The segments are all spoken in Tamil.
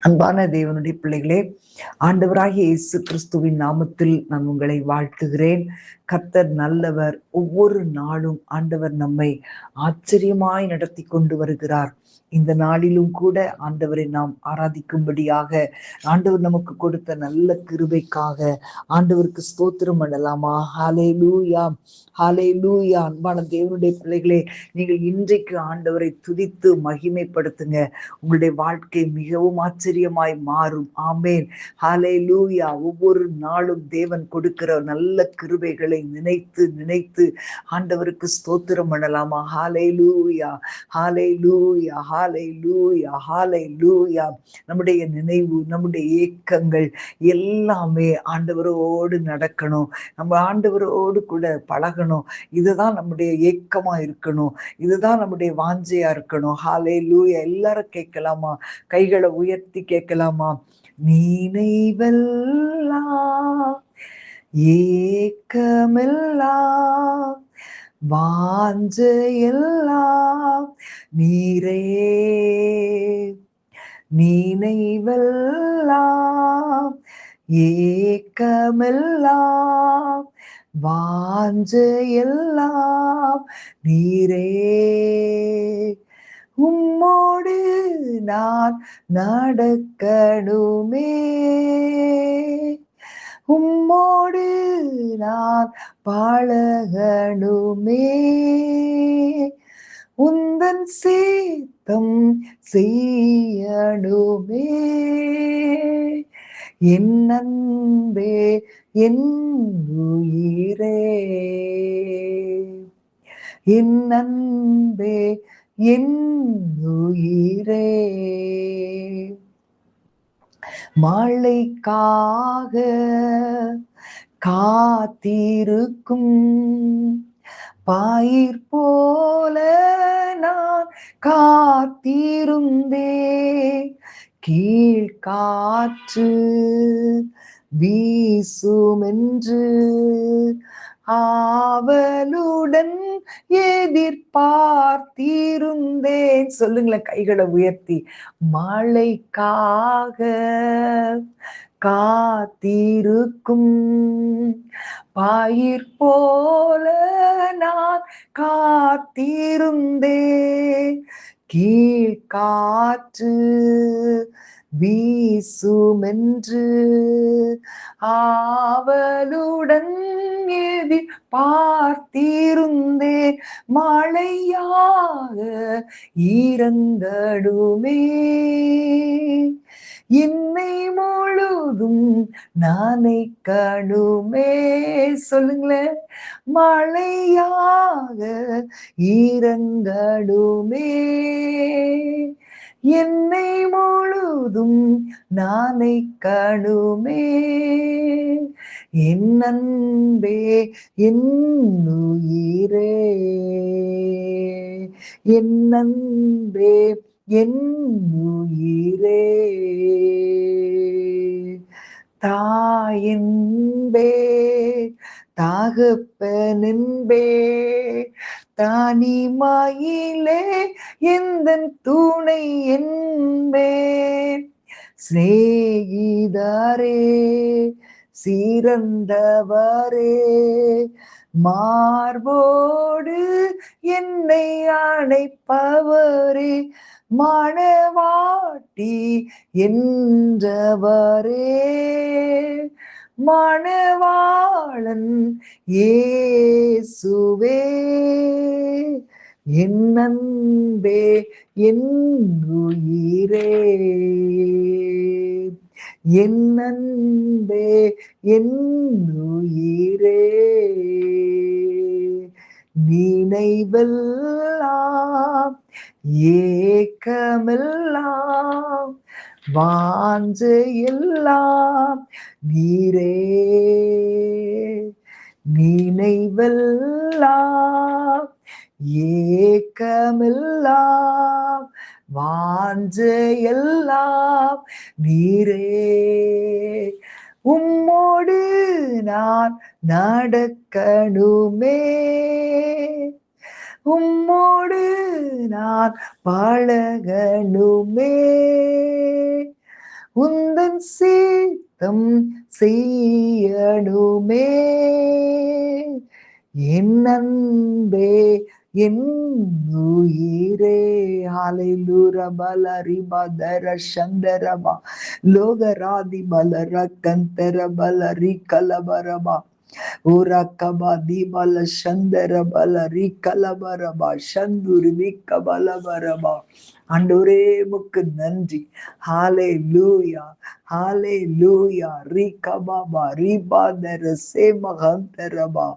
அன்பான தேவனுடைய பிள்ளைகளே, ஆண்டவராகிய இயேசு கிறிஸ்துவின் நாமத்தில் நான் உங்களை வாழ்த்துகிறேன். கர்த்தர் நல்லவர். ஒவ்வொரு நாளும் ஆண்டவர் நம்மை ஆச்சரியமாய் நடத்தி கொண்டு வருகிறார். இந்த நாளிலும் கூட ஆண்டவரை நாம் ஆராதிக்கும்படியாக ஆண்டவர் நமக்கு கொடுத்த நல்ல கிருபைக்காக ஆண்டவருக்கு ஸ்தோத்திரம் பண்ணலாமா? ஹalleluya, ஹalleluya. அன்பான தேவனுடைய பிள்ளைகளே, நீங்கள் இன்றைக்கு ஆண்டவரை துதித்து மகிமைப்படுத்துங்க. உங்களுடைய வாழ்க்கை மிகவும் ஆச்சரியமாய் மாறும். ஆமென். ஹalleluya. ஒவ்வொரு நாளும் தேவன் கொடுக்கிற நல்ல கிருபைகளை நினைத்து நினைத்து ஆண்டவருக்கு ஸ்தோத்திரம் பண்ணலாமா? ஹalleluya, ஹalleluya, ஹalleluya, ஹalleluya. நம்முடைய நினைவு, நம்முடைய ஏக்கங்கள் எல்லாமே ஆண்டவரோடு நடக்கணும். நம்ம ஆண்டவரோடு கூட பழகணும். இதுதான் நம்முடைய ஏக்கமா இருக்கணும். இதுதான் நம்முடைய வாஞ்சையா இருக்கணும். ஹalleluya. எல்லாரும் கேட்கலாமா? கைகளை உயர்த்தி கேட்கலாமா? நினைவெல்லாம் ஏக்கமெல்லாம் வாஞ்சையெல்லாம் நீரே, நினைவெல்லாம் ஏக்கமெல்லாம் வாஞ்சையெல்லாம் நீரே. உம்மோடு நான் நடக்கணுமே, உம்மோடு நான் பழகணுமே, உந்தன் சித்தம் செய்யணுமே. என் அன்பே, என் உயிரே, என் அன்பே, என் உயிரே. மழைக்காக காத்திருக்கும் பயிர் போல நான் காத்திருந்தேன். கீழ்காற்று வீசுமென்று ஆவலுடன் எதிர்பார்த்திருந்தேன். சொல்லுங்களேன் கைகளை உயர்த்தி. மழைக்காக காத்திருக்கும் பயிர் போல நான் காத்திருந்தேன். கீழ்காற்று வீசுமென்று ஆவலுடன் எதிர்பார்த்திருந்தேன். மழையாக இறங்கடுமே, என்னை முழுதும் நனைக்கணுமே. சொல்லுங்களேன். மழையாக இறங்கடுமே, என்னை முழுதும் நனைக்கணுமே. என் அன்பே, என் உயிரே, என் அன்பே, என் உயிரே. தாயென்பே, தகப்பனென்பே, தனிமையிலே எந்தன் துணை என்பே. சிநேகிதரே, சிறந்தவரே, மார்போடு என்னை அணைப்பவரே, மணவாட்டி என்றவரே, மணவாளன் இயேசுவே. என் அன்பே, என் உயிரே, என் அன்பே, என் உயிரே. நினைவெல்லாம் ஏக்கமெல்லாம் வாஞ்சையெல்லாம் நீரே, நினைவெல்லாம் ஏக்கமெல்லாம் வாஞ்சையெல்லாம் நீரே. உம்மோடு நான் நடக்கணுமே, உம்மோடு நான் பழகணுமே, உந்தன் சீத்தம் செய்யணுமே. என் அன்பே என் உயிரே. ஹalleluya பலரி பதர சந்தரபா லோகராதி பலர கந்தர பலரி கலபரபா ஊரக்கபா தீபல சந்தர பலரி கலபரபா சந்துருவி கபலபரபா. ஆண்டவரே முக்கு நன்றி. ஹalleluya ஹalleluya ரிகபாபா ரிபாதர சேமகந்தரபா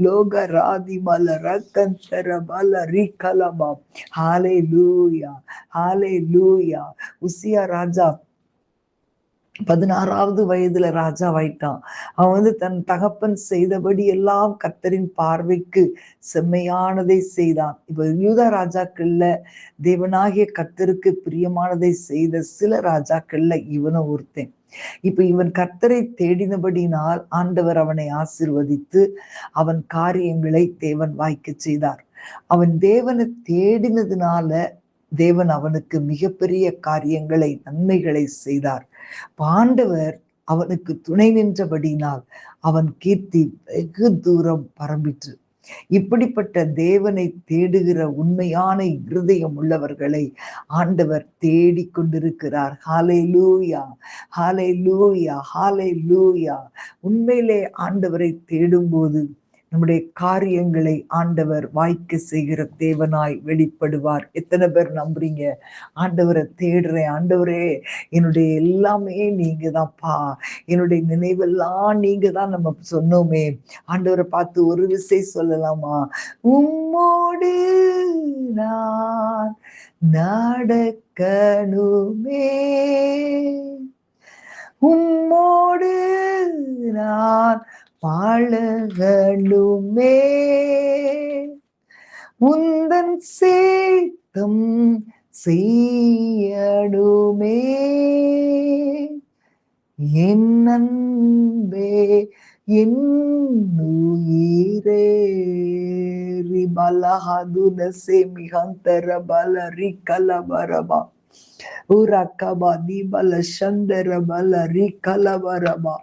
லோகராதி மலர கந்தரபல ரிகலபா. ஹalleluya ஹalleluya. உசியா ராஜா 16வது வயதுல ராஜாவாயிட்டான். அவன் தன் தகப்பன் செய்தபடி எல்லாம் கர்த்தரின் பார்வைக்கு செம்மையானதை செய்தான். இப்ப யூதா ராஜாக்கள்ல தேவனாகிய கர்த்தருக்கு பிரியமானதை செய்த சில ராஜாக்கள்ல இவனும் ஒருத்தன். இப்ப இவன் கர்த்தரை தேடினபடினால் ஆண்டவர் அவனை ஆசீர்வதித்து அவன் காரியங்களை தேவன் வாய்க்க செய்தார். அவன் தேவனை தேடினதுனால தேவன் அவனுக்கு மிகப்பெரிய காரியங்களை நன்மைகளை செய்தார். ஆண்டவர் அவனுக்கு துணை நின்றபடினால் அவன் கீர்த்தி வெகு தூரம் பரம்பிற்று. இப்படிப்பட்ட தேவனை தேடுகிற உண்மையான இருதயம் உள்ளவர்களை ஆண்டவர் தேடிக்கொண்டிருக்கிறார். ஹalleluya ஹalleluya ஹalleluya. உண்மையிலே ஆண்டவரை தேடும்போது நம்முடைய காரியங்களை ஆண்டவர் வாய்க்க செய்கிற தேவனாய் வெளிப்படுவார். எத்தனை பேர் நம்புறீங்க? ஆண்டவரை தேடுறேன், ஆண்டவரே என்னுடைய எல்லாமே நீங்க தான்ப்பா, என்னுடைய நினைவெல்லாம் நீங்க தான் நம்ம சொன்னோமே. ஆண்டவரை பார்த்து ஒரு விசை சொல்லலாமா? உம்மோடு நான் நடக்கணுமே, உம்மோடு நான் வாழகணுமே, உந்தன் சேத்தம் செய்யணுமே, என் அன்பே என் உயிரே. ரிபலஹதுன சேமிஹந்தர பலரி கலபரபா ஊரக்கபா தீபல சந்தர பலரி கலபரபா.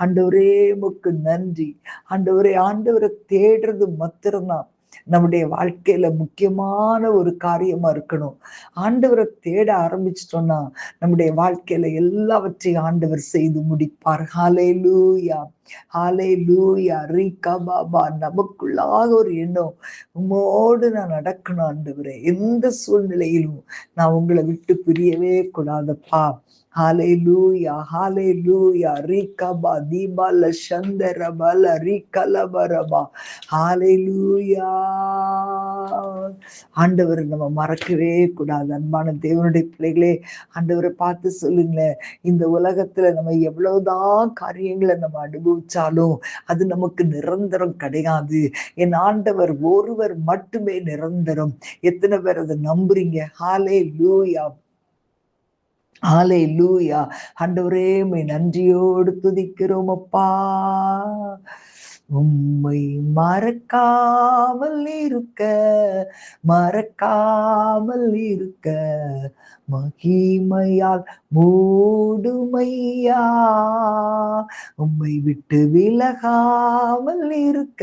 ஆண்டவரே முக்கு நன்றி. ஆண்டவரே, ஆண்டவரை தேடுறது மாத்திரம்தான் நம்முடைய வாழ்க்கையில முக்கியமான ஒரு காரியமா இருக்கணும். ஆண்டவரை தேட ஆரம்பிச்சிட்டோம்னா நம்முடைய வாழ்க்கையில எல்லாவற்றையும் ஆண்டவர் செய்து முடிப்பார். ஹalleluya ஹalleluya ரிகபாபா. நமக்குள்ளாக ஒரு எண்ணம், உம்மோடு நான் நடக்கணும் ஆண்டவரே, எந்த சூழ்நிலையிலும் நான் உங்களை விட்டு பிரியவே கூடாதப்பா. ஹalleluya ஹalleluya ரிகபா தீபல சந்தர பல ரிகலபரபா. ஹalleluya. ஆண்டவரை நம்ம மறக்கவே கூடாது. அன்பான தேவனுடைய பிள்ளைகளே, ஆண்டவரை பார்த்து சொல்லுங்களேன், இந்த உலகத்துல நம்ம எவ்வளவுதான் காரியங்களை நம்ம அனுபவிச்சாலும் அது நமக்கு நிரந்தரம் கிடையாது. என் ஆண்டவர் ஒருவர் மட்டுமே நிரந்தரம். எத்தனை பேர் அதை நம்புறீங்க? ஹalleluya ஹalleluya. ஆண்டவரே உம்மை நன்றியோடு துதிக்கிறோம் அப்பா. உம்மை மறக்காமல் இருக்க, மறக்காமல் இருக்க மகிமையால் மூடுமையா. உம்மை விட்டு விலகாமல் இருக்க,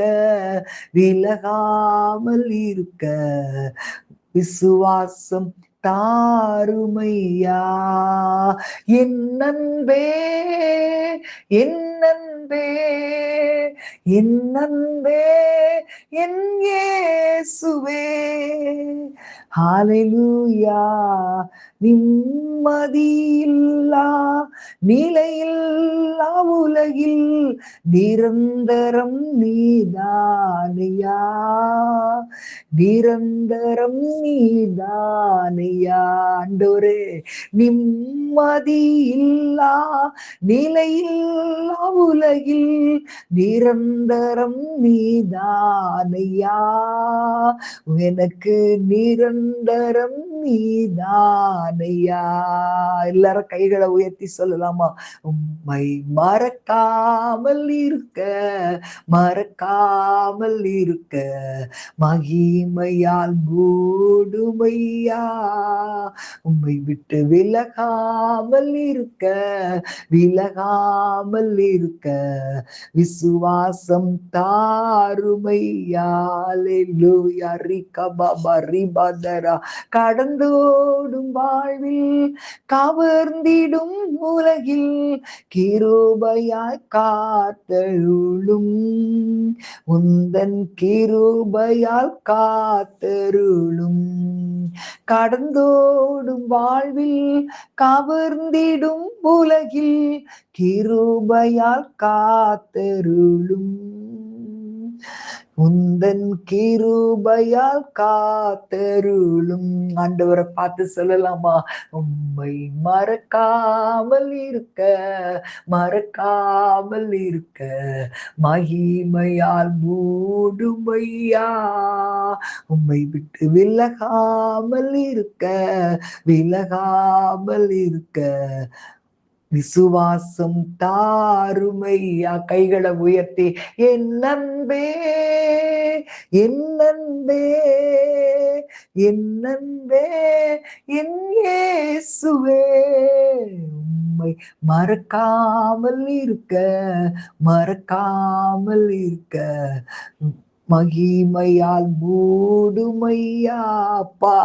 விலகாமல் இருக்க விசுவாசம் தாருமையா. என் அன்பே என் அன்பே என் அன்பே என் இயேசுவே. ஹalleluya. நிம்மதியில்லா நிலையில்லா உலகில் நிரந்தரம் நீதானையா, நிரந்தரம் நீதானையா. ஆண்டவரே, நிம்மதியில்லா நிலையில்லா உலகில் நிரந்தரம் நீதானையா. எனக்கு நிரந்தரம் நீதானையா. எல்லாரும் கைகளை உயர்த்தி சொல்லலாமா? உம்மை மறக்காமல் இருக்க, மறக்காமல் இருக்க மகிமையால் மூடுமையா. உம்மை விட்டு விலகாமல் இருக்க, விலகாமல் இருக்க விசுவாசம் தாருமையா. அல்லேலூயா. ரிகபபா ரிபதரா. கடந்தோடும் வாழ்வில் கவர்ந்திடும் உலகில் கிருபையாய் காத்தருளும், உந்தன் கிருபையால் காத்தருளும். கடந்தோடும் வாழ்வில் கவர்ந்திடும் உலகில் கிருபையால் காத்தருளும், உந்தன் கிருபையால் காத்தருளும். ஆண்டவரை பார்த்து சொல்லலாமா? உம்மை மறக்காமல் இருக்க, மறக்காமல் இருக்க மகிமையால் மூடுமையா. உம்மை விட்டு விலகாமல் இருக்க, விலகாமல் இருக்க விசுவாசம் தாருமையா. கைகளை உயர்த்தி என் அன்பே, என் அன்பே, என் அன்பே, என் இயேசுவே உம்மை மறக்காமல் இருக்க, மறக்காமல் இருக்க மகிமையால் மூடுமையா. அப்பா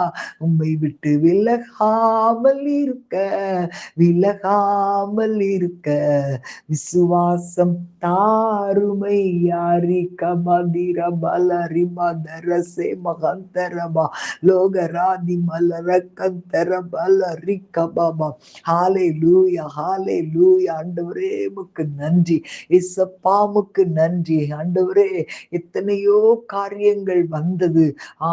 உம்மை விட்டு விலகாமல் இருக்க, விலகாமல் இருக்க விசுவாசம் தாருமையா. ரிகமதிர பலரி மதரசே மகந்தரபா லோகராதி மலர கந்தர பலரி கபாபா. ஹalleluya, ஹalleluya. ஆண்டவரே உமக்கு நன்றி, இயேசுப்பாவுக்கு நன்றி. ஆண்டவரே எத்தனையோ காரியங்கள் வந்தது,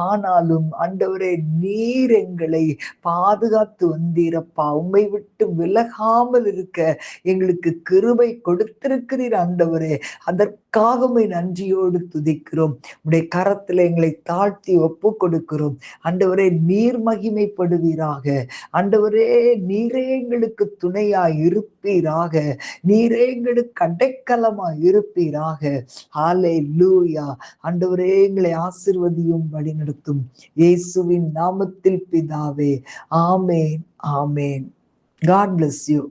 ஆனாலும் ஆண்டவரே நீர் எங்களை பாதுகாத்து வந்தீரப்பா. உம்மை விட்டு விலகாமல் இருக்க எங்களுக்கு கிருபை கொடுத்திருக்கிறீர் ஆண்டவரே. அதற்காக உம்மை நன்றியோடு துதிக்கிறோம். உடைய கரத்துல எங்களை தாழ்த்தி ஒப்பு கொடுக்கிறோம். ஆண்டவரே நீர் மகிமைப்படுவீராக. ஆண்டவரே நீரே எங்களுக்கு துணையாய் இருப்பீராக, நீரே எங்களுக்கு அடைக்கலமாய் இருப்பீராக. ஹalleluya. ஆண்டவரே எங்களை ஆசீர்வதியும் வழிநடத்தும் இயேசுவின் நாமத்தில் பிதாவே. ஆமேன், ஆமேன். God bless you.